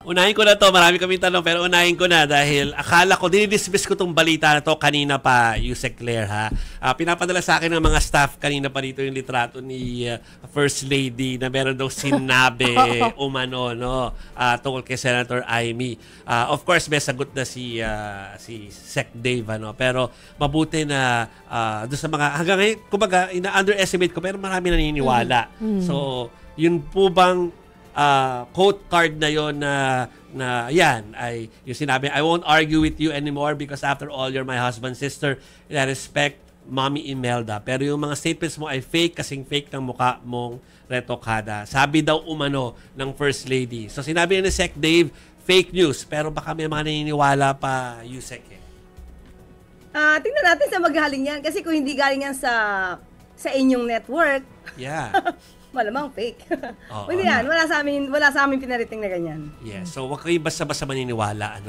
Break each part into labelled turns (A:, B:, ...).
A: Unahin ko na to. Marami kaming tanong pero unahin ko na dahil akala ko, dinidismiss ko tong balita na to kanina pa, Yusek Claire ha. Pinapadala sa akin ng mga staff kanina pa dito yung litrato ni First Lady na meron daw sinabi umano no, tungkol kay Senator Amy. Of course, may sagot na si Sec Dave ano, pero mabuti na doon sa mga hanggang ngayon, kumbaga ina-underestimate ko pero marami naniniwala. So, yun po bang quote card na yon na yan ay yung sinabi, I won't argue with you anymore because after all you're my husband's sister and I respect Mommy Imelda, pero yung mga statements mo ay fake kasing fake ng mukha mong retokada. Sabi daw umano ng First Lady. So sinabi ni Sec Dave, fake news, pero baka may mga naniniwala pa, Yusek
B: tingnan natin sa magaling yan kasi kung hindi galing yan sa inyong network, malamang fake. Hindi yan. Wala sa amin pinarating na ganyan.
A: Yes. So, wag kayo basta-basta maniniwala,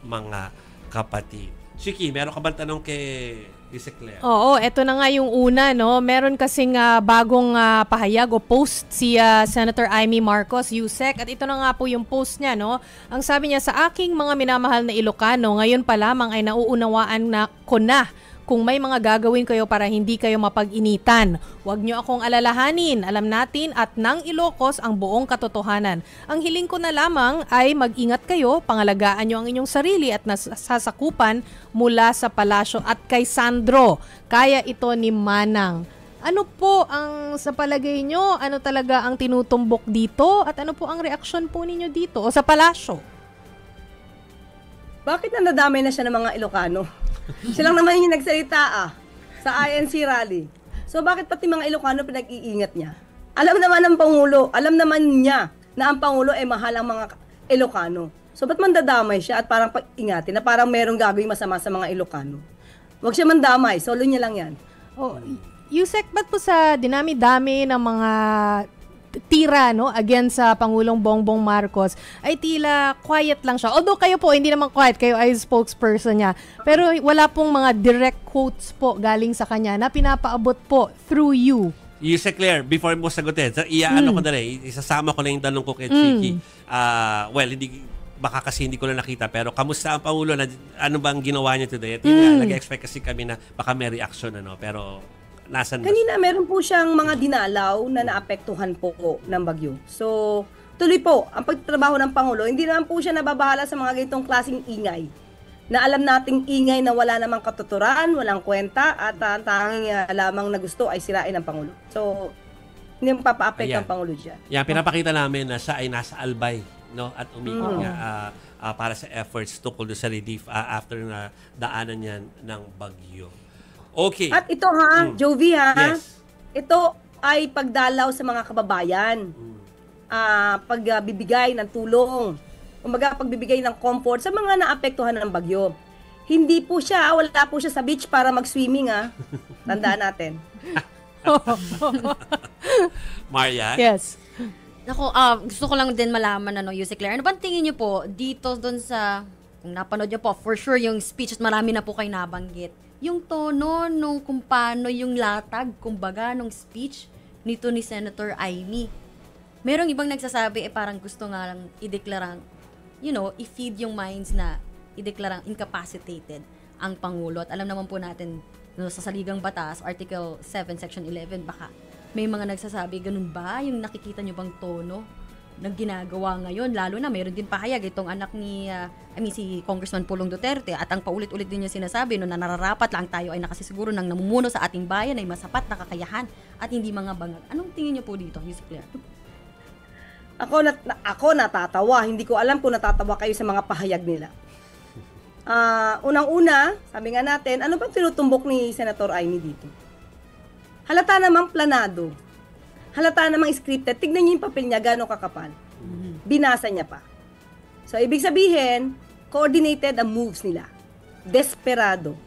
A: mga kapatid. Chiki, meron ka bang tanong kay Yusek Claire?
C: Oo, eto na nga yung una, no? Meron kasing bagong pahayag o post si Senator Amy Marcos, Yusek. At ito na nga po yung post niya, no? Ang sabi niya, sa aking mga minamahal na Ilocano, ngayon pa lamang ay nauunawaan na ko na kung may mga gagawin kayo para hindi kayo mapag-initan. Huwag nyo akong alalahanin. Alam natin at ng Ilocos ang buong katotohanan. Ang hiling ko na lamang ay mag-ingat kayo, pangalagaan nyo ang inyong sarili at nasasakupan mula sa palasyo at kay Sandro. Kaya ito ni Manang. Ano po ang sa palagay nyo? Ano talaga ang tinutumbok dito? At ano po ang reaksyon po ninyo dito o sa palasyo?
B: Bakit nadadamay na siya ng mga Ilocano? Siya lang naman yung nagsalita sa INC rally. So bakit pati mga Ilocano pinag-iingat niya? Alam naman ng Pangulo, alam naman niya na ang Pangulo ay mahal ang mga Ilocano. So ba't mandadamay siya at parang pag-ingatin na parang merong gagawin masama sa mga Ilocano? Huwag siya mandamay, solo niya lang yan.
C: Yusek, ba't po sa dinami-dami ng mga tira against sa Pangulong Bongbong Marcos ay tila quiet lang siya. Although kayo po, hindi naman quiet, kayo ay spokesperson niya. Pero wala pong mga direct quotes po galing sa kanya na pinapaabot po through you.
A: Yusek Claire, before mo sagutin, ko na rin, isasama ko na yung tanong ko kay Chiki. Baka kasi hindi ko na nakita, pero kamusta ang Pangulo? Ano bang ginawa niya today? At nag-expect kasi kami na baka may reaction, pero nasan
B: kanina meron po siyang mga dinalaw na naapektuhan po ng bagyo. So, tuloy po ang pagtatrabaho ng Pangulo. Hindi naman po siya nababahala sa mga ganitong klaseng ingay. Na alam nating ingay na wala namang katuturan, walang kwenta, at ang tanging lamang na gusto ay sirain ng Pangulo. So, hindi mapapa-apekto ang Pangulo dyan.
A: Yan, pinapakita namin na siya ay nasa albay, at umikot niya para sa efforts tukol sa relief after na daanan niya ng bagyo. Okay.
B: At ito Jovi
A: Yes.
B: Ito ay pagdalaw sa mga kababayan. Pagbibigay ng tulong. Kumbaga pagbibigay ng comfort sa mga naapektuhan ng bagyo. Wala po siya sa beach para mag-swimming Tandaan natin.
A: Maria?
C: Yes.
D: Naku, gusto ko lang din malaman Yusek Claire. Ano bang tingin niyo po dito doon sa, kung napanood niyo po, for sure yung speech at marami na po kayo nabanggit. Yung tono nung kung paano yung latag, kumbaga, nung speech nito ni Senator Amy. Merong ibang nagsasabi, parang gusto nga lang ideklarang, i-feed yung minds na ideklarang incapacitated ang Pangulo. At alam naman po natin, sa Saligang Batas, Article 7, Section 11, baka may mga nagsasabi, ganun ba? Yung nakikita nyo bang tono ng ginagawa ngayon? Lalo na, mayroon din pahayag itong anak ni, si Congressman Pulong Duterte, at ang paulit-ulit din niya sinasabi, na nararapat lang tayo ay nakasisiguro ng namumuno sa ating bayan ay masapat na kakayahan at hindi mga bangag. Anong tingin niyo po dito, Yusek Claire?
B: Ako natatawa. Hindi ko alam kung natatawa kayo sa mga pahayag nila. Unang-una, sabi nga natin, ano bang tinutumbok ni Senator Amy dito? Halata namang planado. Halata namang scripted. Tignan niyo yung papel niya, gano'ng kakapal. Binasa niya pa. So, ibig sabihin, coordinated ang moves nila. Desperado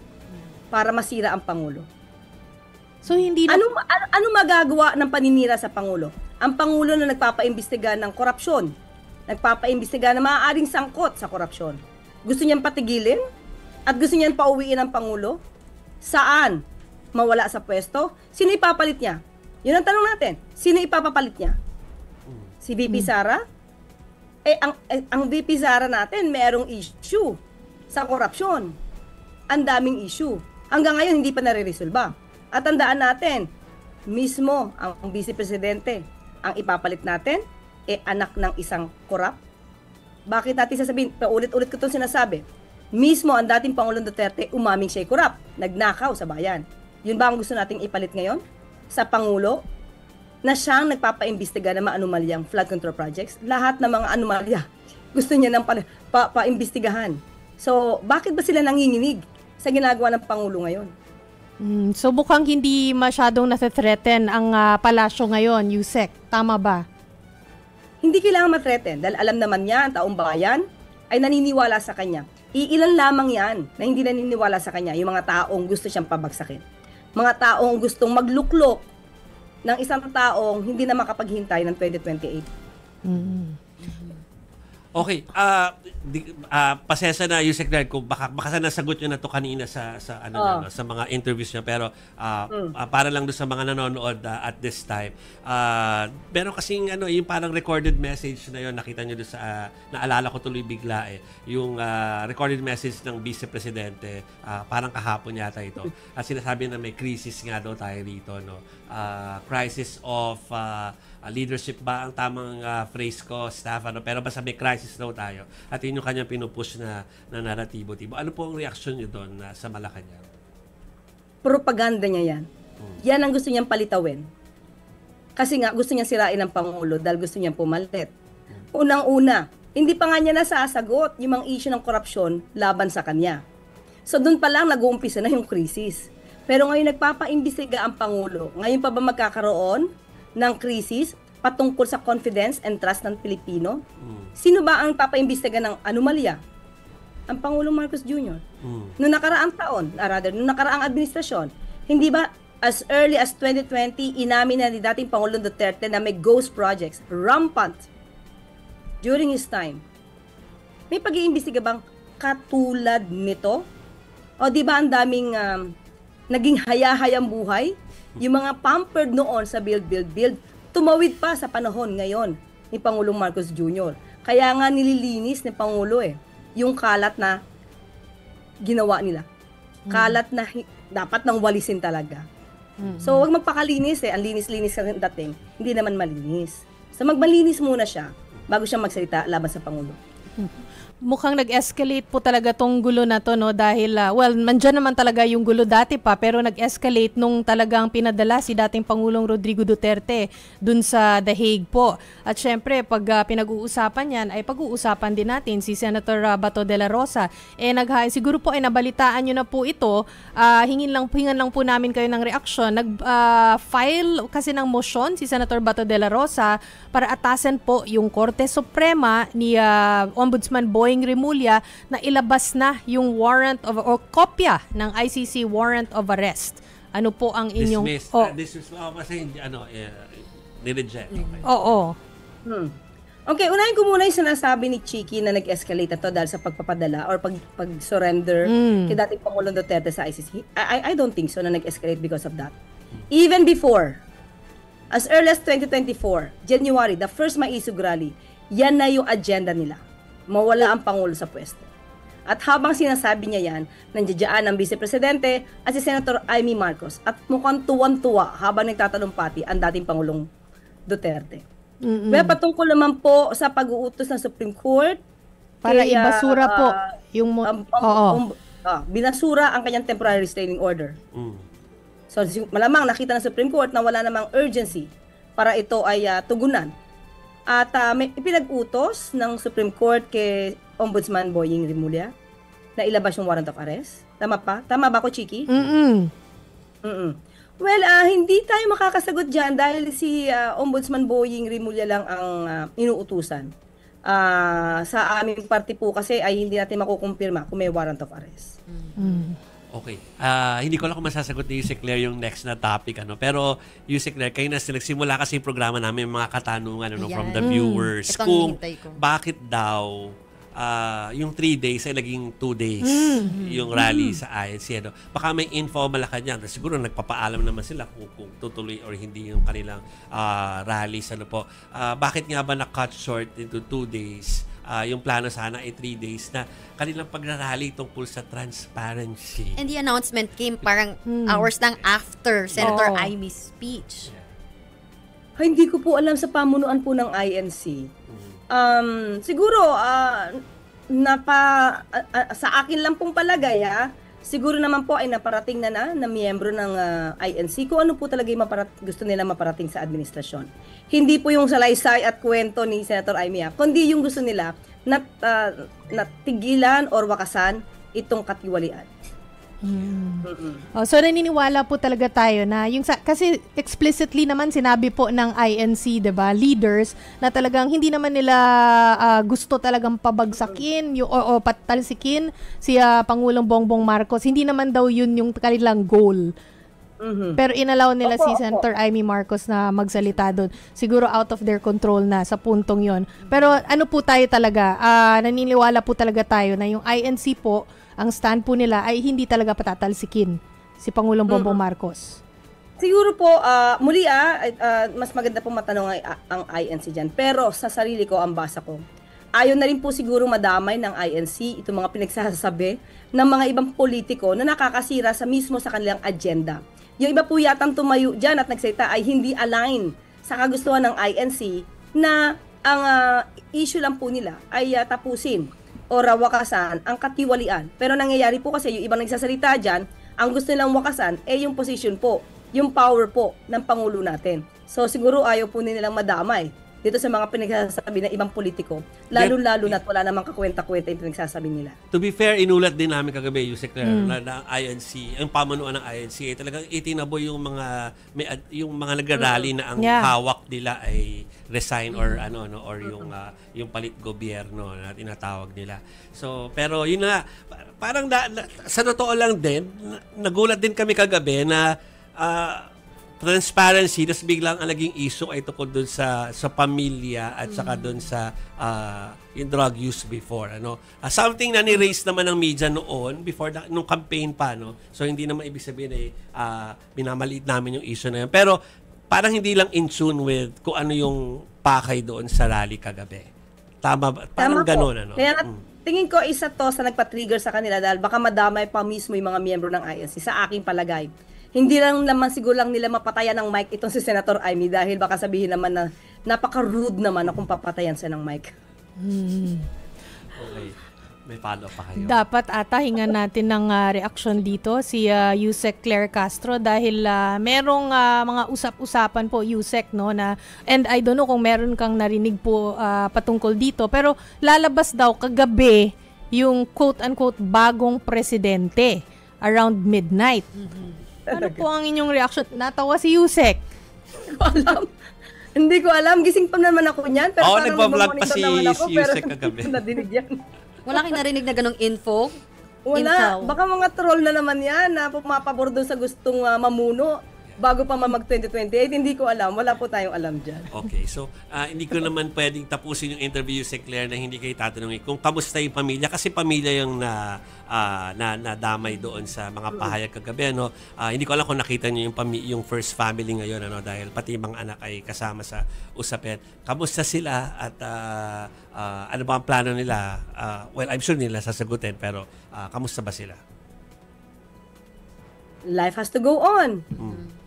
B: para masira ang Pangulo.
C: So, hindi na...
B: Ano magagawa ng paninira sa Pangulo? Ang Pangulo na nagpapaimbestiga ng korupsyon. Nagpapaimbestiga na maaaring sangkot sa korupsyon. Gusto niyang patigilin? At gusto niyang pauwiin ang Pangulo? Saan? Mawala sa pwesto? Sino ipapalit niya? Yun ang tanong natin. Sino ipapapalit niya? Si VP Sara? ang VP Sara natin, merong issue sa korupsyon. Ang daming issue. Hanggang ngayon, hindi pa nare-resolba. At tandaan natin, mismo ang Vice Presidente, ang ipapalit natin, anak ng isang korap. Bakit natin sasabihin, paulit-ulit ko itong sinasabi, mismo ang dating Pangulong Duterte, umaming siya'y korap, nagnakaw sa bayan. Yun ba ang gusto nating ipalit ngayon? Sa Pangulo, na siyang nagpapaimbestiga ng mga anomalyang flood control projects, lahat ng mga anomalya, gusto niya nang paimbestigahan. So, bakit ba sila nanginginig sa ginagawa ng Pangulo ngayon?
C: So mukhang hindi masyadong nasa-threaten ang palasyo ngayon, Yusek. Tama ba?
B: Hindi kailangan ma-threaten dahil alam naman niya, ang taong bayan ay naniniwala sa kanya. Iilan lamang yan na hindi naniniwala sa kanya, yung mga taong gusto siyang pabagsakin. Mga taong gustong magluklok ng isang taong hindi na makapaghintay ng 2028.
A: Okay, pasensya na Yusek Nerd kung baka sa nasagot nyo na to kanina sa sa mga interviews nyo, pero para lang doon sa mga nanonood at this time. Pero kasing yung parang recorded message na yon, nakita nyo doon sa naalala ko tuloy bigla yung recorded message ng Vice Presidente, parang kahapon yata ito. At sinasabi na may crisis nga daw tayo rito, no. Crisis of leadership ba ang tamang phrase ko, staff, pero basta may crisis daw tayo. At yun yung kanyang pinupush na naratibo. Ano po ang reaksyon nyo doon sa Malacanang?
B: Propaganda niya yan. Yan ang gusto niyang palitawin. Kasi nga, gusto niyang sirain ang Pangulo dahil gusto niyang pumalit. Unang-una, hindi pa nga niya nasasagot yung mga issue ng korupsyon laban sa kanya. So doon pa lang nag-uumpisa na yung krisis. Pero ngayon nagpapaimbestiga ang Pangulo. Ngayon pa ba magkakaroon ng krisis patungkol sa confidence and trust ng Pilipino? Sino ba ang papaimbestiga ng anomalya? Ang Pangulong Marcos Jr. Noong nakaraang taon, noong nakaraang administrasyon, hindi ba as early as 2020, inamin na ni dating Pangulong Duterte na may ghost projects, rampant, during his time. May pag-iimbestiga bang katulad nito? O di ba ang daming naging haya-hayang buhay? Yung mga pampered noon sa build, tumawid pa sa panahon ngayon ni Pangulong Marcos Jr. Kaya nga nililinis ni Pangulo yung kalat na ginawa nila. Kalat na dapat nang walisin talaga. So wag magpakalinis ang linis-linis kasi dating, hindi naman malinis. So magmalinis muna siya bago siya magsalita laban sa Pangulo.
C: Mukhang nag-escalate po talaga tong gulo na to, no, dahil mandyan naman talaga yung gulo dati pa, pero nag-escalate nung talagang pinadala si dating Pangulong Rodrigo Duterte dun sa The Hague po. At syempre, pag pinag-uusapan yan, ay pag-uusapan din natin si Senator Bato de la Rosa. Siguro po ay nabalitaan nyo na po ito, hingan lang po namin kayo ng reaksyon. Nag-file kasi ng motion si Senator Bato de la Rosa para atasan po yung Korte Suprema ni Ombudsman Boying Remulla na ilabas na yung warrant of or kopya ng ICC warrant of arrest. Ano po ang inyong
A: Dismiss kasi nireject. Okay.
C: Oo.
B: Okay, unahin ko muna yung sinasabi ni Chiki na nag-escalate ito dahil sa pagpapadala or pag-surrender kay dating Pangulong Duterte sa ICC. I don't think so na nag-escalate because of that. Even before, as early as 2024, January, the first Maisog Rally, yan na yung agenda nila. Mawala ang Pangulo sa pwesto. At habang sinasabi niya yan, nandiyan ang Vice Presidente at si Senator Amy Marcos at mukhang tuwan-tuwa habang nagtatalumpati ang dating Pangulong Duterte. Well, patungkol naman po sa pag-uutos ng Supreme Court
C: para ibasura po yung
B: binasura ang kanyang temporary restraining order. So malamang nakita ng Supreme Court na wala namang urgency para ito ay tugunan. At may ipinag-utos ng Supreme Court kay Ombudsman Boying Remulla na ilabas yung warrant of arrest. Tama pa? Tama ba ako, Chiki? Well, hindi tayo makakasagot dyan dahil si Ombudsman Boying Remulla lang ang inuutusan. Sa aming party po kasi ay hindi natin makukumpirma kung may warrant of arrest.
A: Okay. Hindi ko lang kung masasagot ni Yusek Claire yung next na topic. Pero Yusek Claire, kayo na nagsimula kasi yung programa namin, mga katanungan from the viewers.
D: Ito ang
A: Kung
D: hinihintay ko.
A: bakit daw yung 3 days ay naging 2 days yung rally sa INC. Ano? Baka may info Malacanang. Siguro nagpapaalam naman sila kung tutuloy or hindi yung kanilang rallies. Ano po. Bakit nga ba na-cut short into 2 days? Yung plano sana ay 3 days na kanilang pagrarally tungkol sa transparency.
D: And the announcement came parang hours lang after Senator
C: Oo.
D: Imy's speech.
B: Hindi ko po alam sa pamunuan po ng INC. Siguro, sa akin lang pong palagay, siguro naman po ay naparating na miyembro ng INC kung ano po talaga yung gusto nila maparating sa administrasyon. Hindi po yung salaysay at kwento ni Senator Amy, kundi yung gusto nila na tigilan or wakasan itong katiwalian.
C: So naniniwala po talaga tayo na kasi explicitly naman sinabi po ng INC, 'di ba, leaders na talagang hindi naman nila gusto talagang pabagsakin o patalsikin si Pangulong Bongbong Marcos. Hindi naman daw 'yun yung kanilang goal. Pero inalaw nila si Senator Amy Marcos na magsalita doon. Siguro out of their control na sa puntong 'yon. Pero ano po tayo talaga? Naniniwala po talaga tayo na yung INC po, ang stand po nila ay hindi talaga patatalsikin si Pangulong Bongbong Marcos.
B: Siguro po, muli mas maganda pong matanong ang INC dyan. Pero sa sarili ko, ang basa ko, ayaw na rin po siguro madamay ng INC itong mga pinagsasabi ng mga ibang politiko na nakakasira mismo sa kanilang agenda. Yung iba po yatang tumayo dyan at nagsalita ay hindi align sa kagustuhan ng INC na ang issue lang po nila ay tapusin o wakasan ang katiwalian. Pero nangyayari po kasi yung ibang nagsasalita dyan, ang gusto nilang wakasan ay yung position po, yung power po ng Pangulo natin. So siguro ayaw po nilang madamay dito sa mga pinagsasabi ng ibang politiko, lalo-lalo na't wala namang kakwenta-kwenta yung pinagsasabi nila.
A: To be fair, inulat din namin kagabi, Yusek Claire, na INC, ang pamunuan ng INC, talagang itinaboy yung mga nagrarally na ang hawak nila ay resign or or yung palit gobyerno na tinatawag nila. So, pero yun na, parang sa totoo lang din, nagulat din kami kagabi na transparency, tapos biglang ang naging issue ay tungkol dun sa pamilya at saka dun sa yung drug use before. Something na ni-raise naman ng media noon, before nung campaign pa. So, hindi naman ibig sabihin minamaliit namin yung issue na yun. Pero, parang hindi lang in tune with kung ano yung pakay doon sa rally kagabi. Tama ba? Parang gano'n,
B: Kaya tingin ko isa to sa nagpa-trigger sa kanila dahil baka madamay pa mismo yung mga miyembro ng INC sa aking palagay. Hindi lang naman siguro lang nila mapatayan ng mic itong si Senator Amy dahil baka sabihin naman na napaka-rude naman na kung papatayan siya ng mic.
A: Okay. May follow pa kayo.
C: Dapat ata hingan natin ng reaksyon dito si Yusek Claire Castro dahil merong mga usap-usapan po, Yusek, no, na, and I don't know kung meron kang narinig po patungkol dito, pero lalabas daw kagabi yung quote-unquote bagong presidente around midnight. Ano po ang inyong reaction? Natawa si Yusek.
B: Hindi ko alam. Gising pa naman ako niyan. Pero
A: nagpa-vlog pa si Yusek kagabi.
D: Wala kayong narinig na ganong info?
B: Wala. Baka mga troll na naman yan na pumapabor doon sa gustong mamuno bago pa mag-2028. Hindi ko alam. Wala po tayong alam dyan.
A: Okay. So, hindi ko naman pwedeng tapusin yung interview si Claire na hindi kayo tatanungin kung kamusta yung pamilya. Kasi pamilya yung nadamay doon sa mga pahayag kagabi. Hindi ko alam kung nakita niyo yung first family ngayon dahil pati mga anak ay kasama sa usapin. Kamusta sila at ano ba ang plano nila? Well, I'm sure nila sasagutin pero kamusta ba sila?
B: Life has to go on.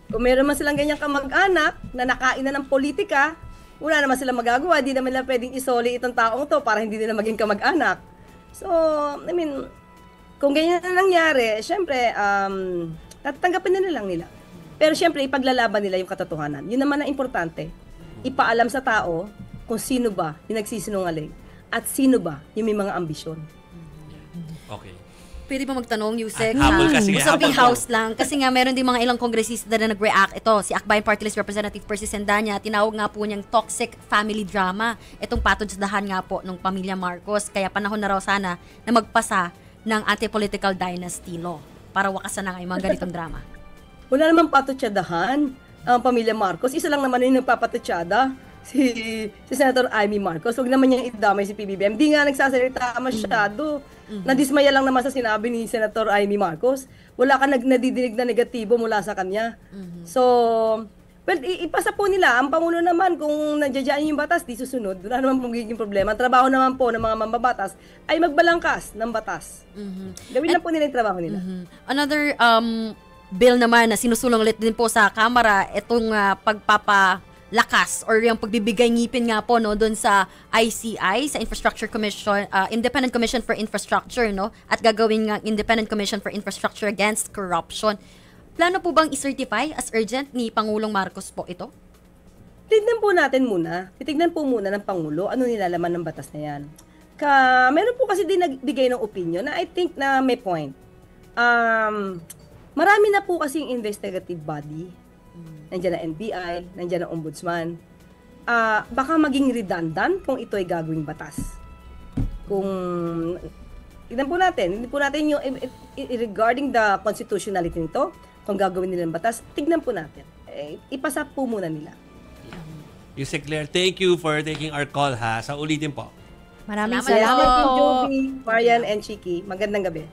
B: Kung meron man silang ganyang kamag-anak na nakain na ng politika, wala naman silang magagawa. Di naman nila pwedeng isoli itong taong to para hindi nila maging kamag-anak. So, I mean, kung ganyan na nangyari, syempre, tatanggapin na lang nila. Pero syempre, ipaglalaban nila yung katotohanan. Yun naman ang importante. Ipaalam sa tao kung sino ba yung nagsisinungaling at sino ba yung may mga ambisyon.
A: Okay.
D: Pwede ba magtanong, Yusek?
A: Habol kasi.
D: Sa House lang. Kasi nga, meron din mga ilang kongresista na nag-react. Ito, si Akbayan Party List Representative Percy Sendanya, tinawag nga po niyang toxic family drama. Itong patudsdahan nga po ng pamilya Marcos. Kaya panahon na raw sana na magpasa ng anti-political dynasty law para wakasan na nga yung mga ganitong drama.
B: Wala namang patutsadahan ang pamilya Marcos. Isa lang naman yung nagpapatutsada. si Senator Amy Marcos. Huwag naman niyang idamay si PBBM. Di nga nagsasalita masyado. Nadismaya lang naman sa sinabi ni Senator Amy Marcos. Wala ka nadidinig na negatibo mula sa kanya. So, well, ipasa po nila. Ang Pangulo naman, kung nandiyan yung batas, di susunod. Wala naman pong magiging problema. Ang trabaho naman po ng mga mambabatas ay magbalangkas ng batas. Gawin na po nila yung trabaho nila.
D: Another bill naman na sinusulong ulit din po sa Kamara, itong pagpapalakas or yung pagbibigay ngipin nga po no doon sa ICI, sa Infrastructure Commission, Independent Commission for Infrastructure, no, at gagawin nga Independent Commission for Infrastructure Against Corruption. Plano po bang i-certify as urgent ni Pangulong Marcos po ito?
B: Tignan po natin muna. Titignan po muna ng Pangulo ano nilalaman ng batas na yan. Meron po kasi din nagbigay ng opinion na I think na may point. Marami na po kasing investigative body. Nandiyan na NBI, nandiyan na Ombudsman. Baka maging redundant kung ito ay gagawing batas. Tignan po natin. Hindi po natin yung regarding the constitutionality nito, kung gagawin nilang batas, tignan po natin. Ipasa po muna nila.
A: Yusek Claire, thank you for taking our call ha. Sa ulitin po.
C: Maraming
D: Salamat
C: salamat
B: Salamat
C: po.
B: po, Joby, Marian, and Chiki. Magandang gabi.